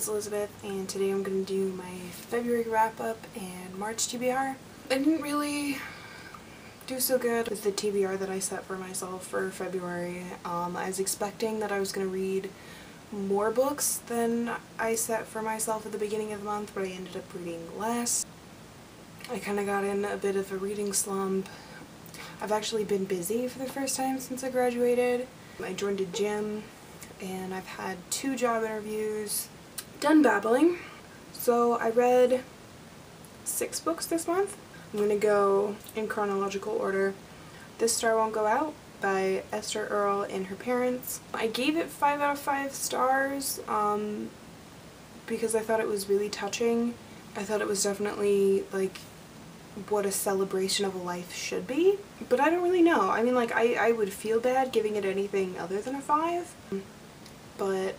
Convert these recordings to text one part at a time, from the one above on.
it's Elizabeth, and today I'm going to do my February wrap-up and March TBR. I didn't really do so good with the TBR that I set for myself for February. I was expecting that I was going to read more books than I set for myself at the beginning of the month, but I ended up reading less. I kind of got in a bit of a reading slump. I've actually been busy for the first time since I graduated. I joined a gym and I've had 2 job interviews. Done babbling. So I read 6 books this month. I'm going to go in chronological order. This Star Won't Go Out by Esther Earl and her parents. I gave it 5 out of 5 stars because I thought it was really touching. I thought it was definitely like what a celebration of a life should be, but I don't really know. I mean, like, I would feel bad giving it anything other than a 5, but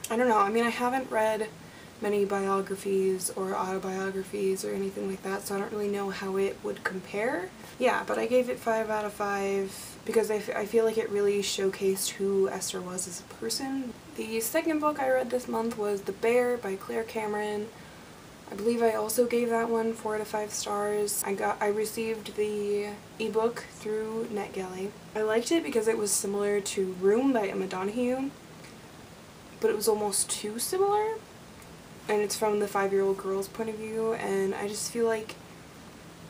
I don't know. I mean, I haven't read many biographies or autobiographies or anything like that, so I don't really know how it would compare. Yeah, but I gave it 5 out of 5 because I feel like it really showcased who Esther was as a person. The second book I read this month was The Bear by Claire Cameron. I believe I also gave that one 4 out of 5 stars. I received the ebook through NetGalley. I liked it because it was similar to Room by Emma Donoghue, but it was almost too similar. And it's from the 5-year-old girl's point of view, and I just feel like,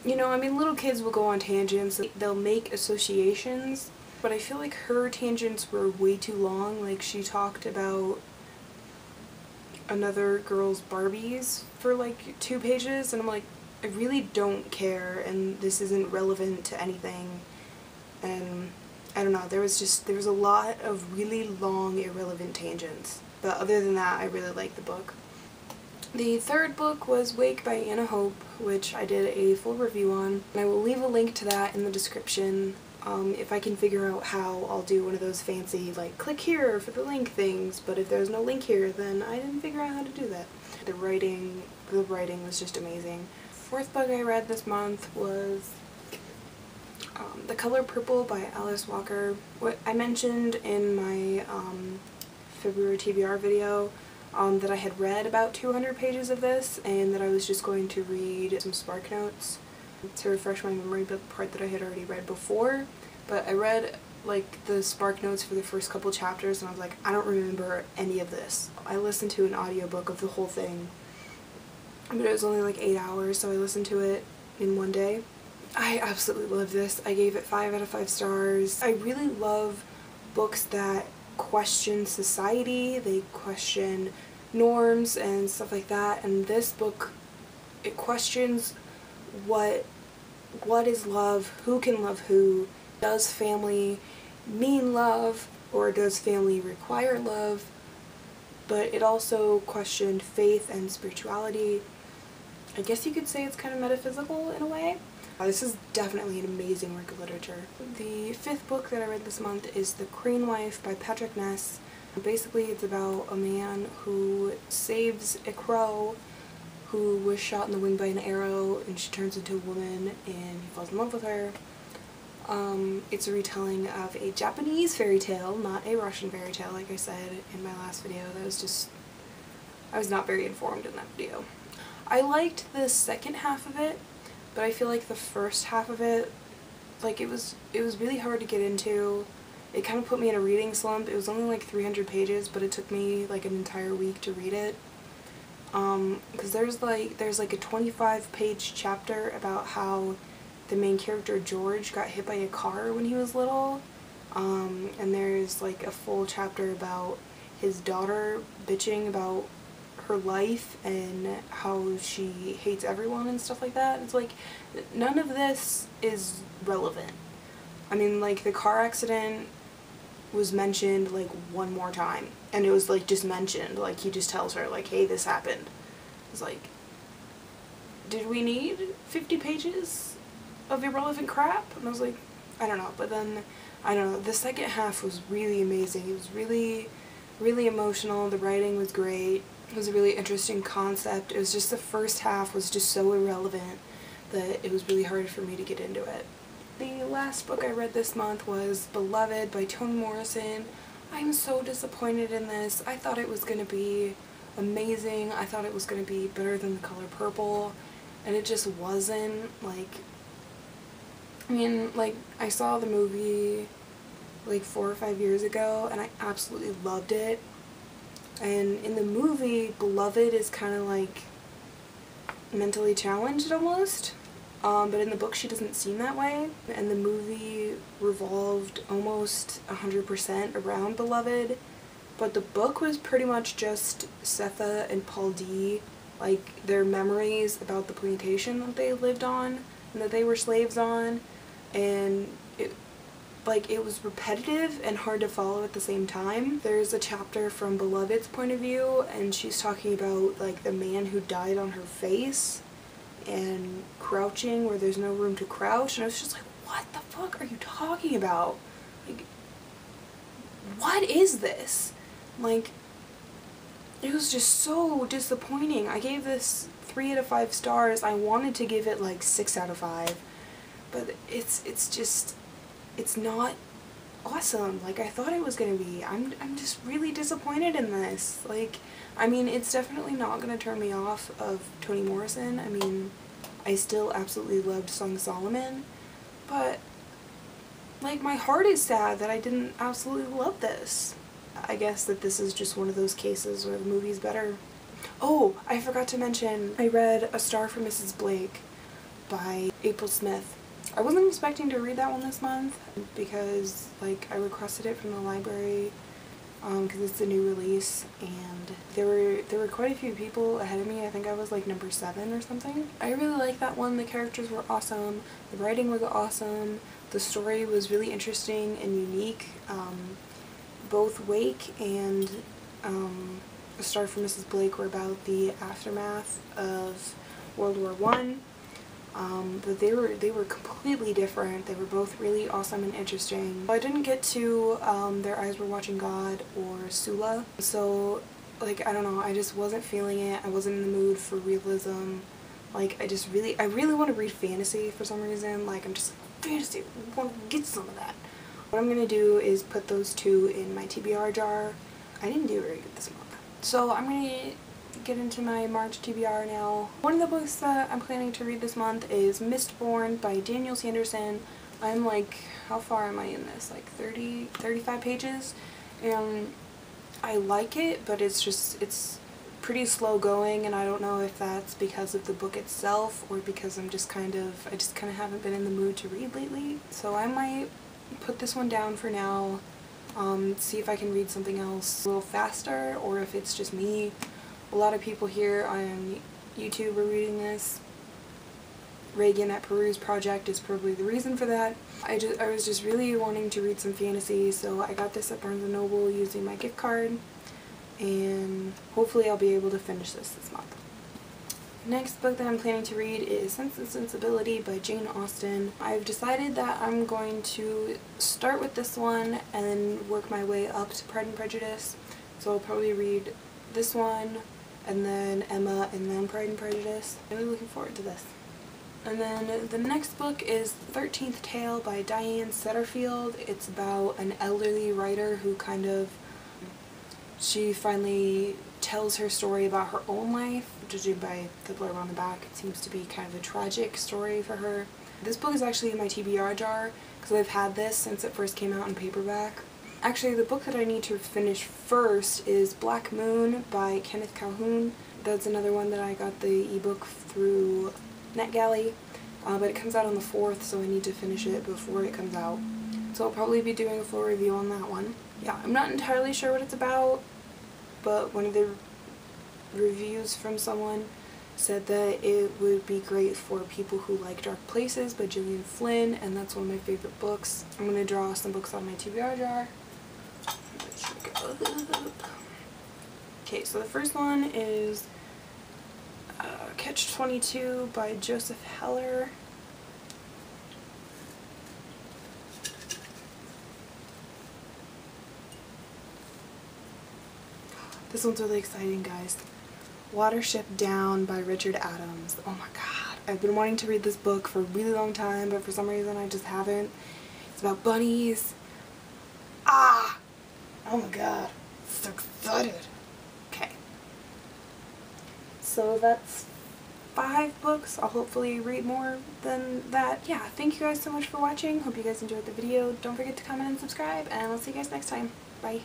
you know, I mean, little kids will go on tangents, they'll make associations, but I feel like her tangents were way too long. Like, she talked about another girl's Barbies for like 2 pages, and I'm like, I really don't care, and this isn't relevant to anything. And I don't know, there was a lot of really long irrelevant tangents, but other than that, I really liked the book. The third book was Wake by Anna Hope, which I did a full review on, and I will leave a link to that in the description. If I can figure out how, I'll do one of those fancy, like, click here for the link things, but if there's no link here, then I didn't figure out how to do that. The writing was just amazing. Fourth book I read this month was The Color Purple by Alice Walker. What I mentioned in my February TBR video that I had read about 200 pages of this, and that I was just going to read some spark notes to refresh my memory about the part that I had already read before. But I read like the spark notes for the first couple chapters and I was like, I don't remember any of this. I listened to an audiobook of the whole thing, but it was only like 8 hours, so I listened to it in one day. I absolutely love this. I gave it 5 out of 5 stars. I really love books that question society, they question norms and stuff like that, and this book, it questions what is love, who can love who, does family mean love, or does family require love, but it also questioned faith and spirituality. I guess you could say it's kind of metaphysical in a way. This is definitely an amazing work of literature. The 5th book that I read this month is The Crane Wife by Patrick Ness. Basically, it's about a man who saves a crow who was shot in the wing by an arrow, and she turns into a woman and he falls in love with her. It's a retelling of a Japanese fairy tale, not a Russian fairy tale like I said in my last video. I was not very informed in that video. I liked the second half of it, but I feel like the first half of it, like, it was really hard to get into. It kind of put me in a reading slump. It was only like 300 pages, but it took me like an entire week to read it. Because there's like a 25-page chapter about how the main character George got hit by a car when he was little, and there's like a full chapter about his daughter bitching about her life and how she hates everyone and stuff like that. It's like, none of this is relevant. I mean, like, the car accident was mentioned like one more time, and it was like just mentioned, like he just tells her like, hey, this happened. It's like, did we need 50 pages of irrelevant crap? And I was like, I don't know. But then, I don't know, the second half was really amazing. It was really, really emotional. The writing was great. It was a really interesting concept. It was just the first half was just so irrelevant that it was really hard for me to get into it. The last book I read this month was Beloved by Toni Morrison. I'm so disappointed in this. I thought it was gonna be amazing. I thought it was gonna be better than The Color Purple, and it just wasn't. Like, I mean, like, I saw the movie like 4 or 5 years ago and I absolutely loved it. And in the movie, Beloved is kind of like mentally challenged almost. But in the book she doesn't seem that way. And the movie revolved almost 100% around Beloved. But the book was pretty much just Setha and Paul D, like their memories about the plantation that they lived on and that they were slaves on. And it was repetitive and hard to follow at the same time. There's a chapter from Beloved's point of view and she's talking about like the man who died on her face and crouching where there's no room to crouch, and I was just like, what the fuck are you talking about? Like, what is this? Like, it was just so disappointing. I gave this 3 out of 5 stars. I wanted to give it like 6 out of 5, but it's not awesome like I thought it was gonna be. I'm just really disappointed in this. Like, I mean, it's definitely not gonna turn me off of Toni Morrison. I mean, I still absolutely loved Song of Solomon, but like my heart is sad that I didn't absolutely love this. I guess that this is just one of those cases where the movie's better. Oh, I forgot to mention, I read A Star for Mrs. Blake by April Smith. I wasn't expecting to read that one this month because like I requested it from the library because it's a new release, and there were quite a few people ahead of me. I think I was like number 7 or something. I really liked that one. The characters were awesome, the writing was awesome, the story was really interesting and unique. Both Wake and A Star for Mrs. Blake were about the aftermath of World War I. But they were completely different. They were both really awesome and interesting. I didn't get to Their Eyes Were Watching God or Sula, so like I don't know, I just wasn't feeling it. I wasn't in the mood for realism. Like I really want to read fantasy for some reason. Like I'm just like, fantasy, I want to get some of that. What I'm gonna do is put those 2 in my TBR jar. I didn't do very good this month, so I'm gonna get into my March TBR now. One of the books that I'm planning to read this month is Mistborn by Daniel Sanderson. I'm like, how far am I in this? Like 35 pages, and I like it, but it's pretty slow going, and I don't know if that's because of the book itself or because I just kind of haven't been in the mood to read lately. So I might put this one down for now, see if I can read something else a little faster, or if it's just me. A lot of people here on YouTube are reading this. Reagan at Peru's Project is probably the reason for that. I was just really wanting to read some fantasy, so I got this at Barnes & Noble using my gift card, and hopefully I'll be able to finish this month. Next book that I'm planning to read is Sense and Sensibility by Jane Austen. I've decided that I'm going to start with this one and then work my way up to Pride and Prejudice. So I'll probably read this one, and then Emma, and then Pride and Prejudice. I'm really looking forward to this. And then the next book is 13th Tale by Diane Setterfield. It's about an elderly writer who she finally tells her story about her own life. Judging by the blurb on the back, it seems to be kind of a tragic story for her. This book is actually in my TBR jar because I've had this since it first came out in paperback. Actually, the book that I need to finish first is Black Moon by Kenneth Calhoun. That's another one that I got the ebook through NetGalley, but it comes out on the 4th, so I need to finish it before it comes out. So I'll probably be doing a full review on that one. Yeah, I'm not entirely sure what it's about, but one of the reviews from someone said that it would be great for people who like Dark Places by Gillian Flynn, and that's one of my favorite books. I'm going to draw some books on my TBR jar. Okay, so the first one is Catch-22 by Joseph Heller. This one's really exciting, guys. Watership Down by Richard Adams. Oh my god. I've been wanting to read this book for a really long time, but for some reason I just haven't. It's about bunnies. Oh my god. So excited. Okay. So that's 5 books. I'll hopefully read more than that. Yeah, thank you guys so much for watching. Hope you guys enjoyed the video. Don't forget to comment and subscribe, and I'll see you guys next time. Bye.